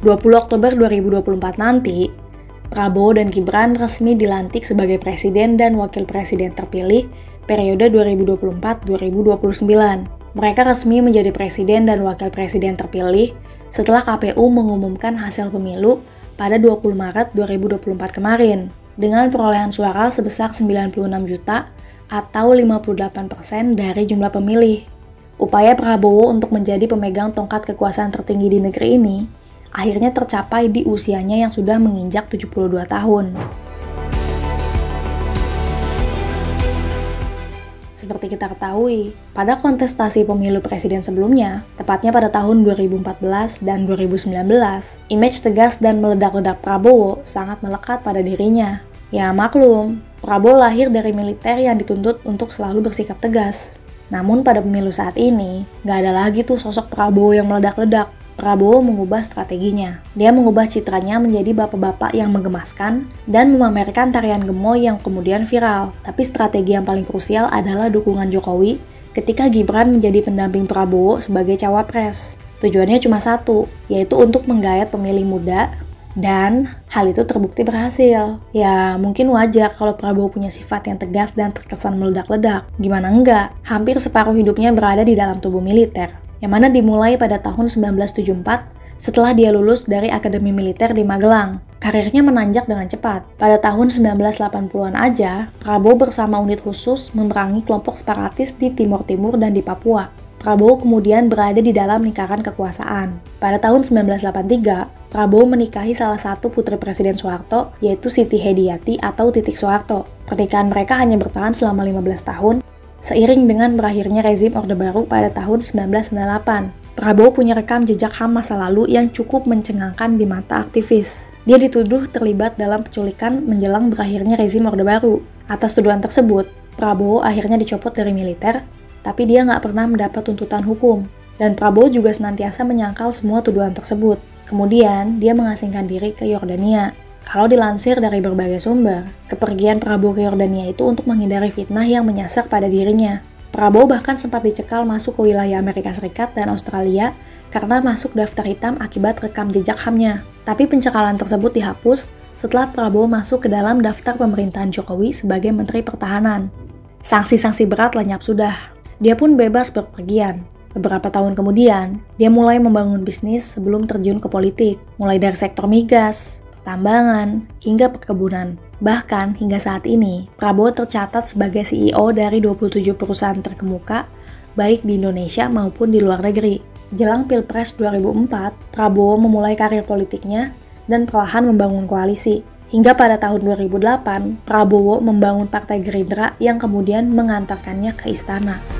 20 Oktober 2024 nanti, Prabowo dan Gibran resmi dilantik sebagai presiden dan wakil presiden terpilih periode 2024-2029. Mereka resmi menjadi presiden dan wakil presiden terpilih setelah KPU mengumumkan hasil pemilu pada 20 Maret 2024 kemarin, dengan perolehan suara sebesar 96 juta atau 58% dari jumlah pemilih. Upaya Prabowo untuk menjadi pemegang tongkat kekuasaan tertinggi di negeri ini akhirnya tercapai di usianya yang sudah menginjak 72 tahun. Seperti kita ketahui, pada kontestasi pemilu presiden sebelumnya, tepatnya pada tahun 2014 dan 2019, image tegas dan meledak-ledak Prabowo sangat melekat pada dirinya. Ya maklum, Prabowo lahir dari militer yang dituntut untuk selalu bersikap tegas. Namun pada pemilu saat ini, nggak ada lagi tuh sosok Prabowo yang meledak-ledak. Prabowo mengubah strateginya. Dia mengubah citranya menjadi bapak-bapak yang menggemaskan dan memamerkan tarian gemoy yang kemudian viral. Tapi strategi yang paling krusial adalah dukungan Jokowi ketika Gibran menjadi pendamping Prabowo sebagai cawapres. Tujuannya cuma satu, yaitu untuk menggayat pemilih muda, dan hal itu terbukti berhasil. Ya, mungkin wajar kalau Prabowo punya sifat yang tegas dan terkesan meledak-ledak. Gimana enggak? Hampir separuh hidupnya berada di dalam tubuh militer, yang mana dimulai pada tahun 1974 setelah dia lulus dari Akademi Militer di Magelang. Karirnya menanjak dengan cepat. Pada tahun 1980-an aja, Prabowo bersama unit khusus memerangi kelompok separatis di Timur Timur dan di Papua. Prabowo kemudian berada di dalam lingkaran kekuasaan. Pada tahun 1983, Prabowo menikahi salah satu putri Presiden Soeharto, yaitu Siti Hediati atau Titik Soeharto. Pernikahan mereka hanya bertahan selama 15 tahun, seiring dengan berakhirnya rezim Orde Baru pada tahun 1998. Prabowo punya rekam jejak HAM masa lalu yang cukup mencengangkan di mata aktivis. Dia dituduh terlibat dalam penculikan menjelang berakhirnya rezim Orde Baru. Atas tuduhan tersebut, Prabowo akhirnya dicopot dari militer, tapi dia nggak pernah mendapat tuntutan hukum. Dan Prabowo juga senantiasa menyangkal semua tuduhan tersebut. Kemudian, dia mengasingkan diri ke Yordania. Kalau dilansir dari berbagai sumber, kepergian Prabowo ke Yordania itu untuk menghindari fitnah yang menyasar pada dirinya. Prabowo bahkan sempat dicekal masuk ke wilayah Amerika Serikat dan Australia karena masuk daftar hitam akibat rekam jejak HAM-nya. Tapi pencekalan tersebut dihapus setelah Prabowo masuk ke dalam daftar pemerintahan Jokowi sebagai Menteri Pertahanan. Sanksi-sanksi berat lenyap sudah. Dia pun bebas berpergian. Beberapa tahun kemudian, dia mulai membangun bisnis sebelum terjun ke politik, mulai dari sektor migas, tambangan, hingga perkebunan. Bahkan hingga saat ini, Prabowo tercatat sebagai CEO dari 27 perusahaan terkemuka, baik di Indonesia maupun di luar negeri. Jelang Pilpres 2004, Prabowo memulai karir politiknya dan perlahan membangun koalisi. Hingga pada tahun 2008, Prabowo membangun Partai Gerindra yang kemudian mengantarkannya ke istana.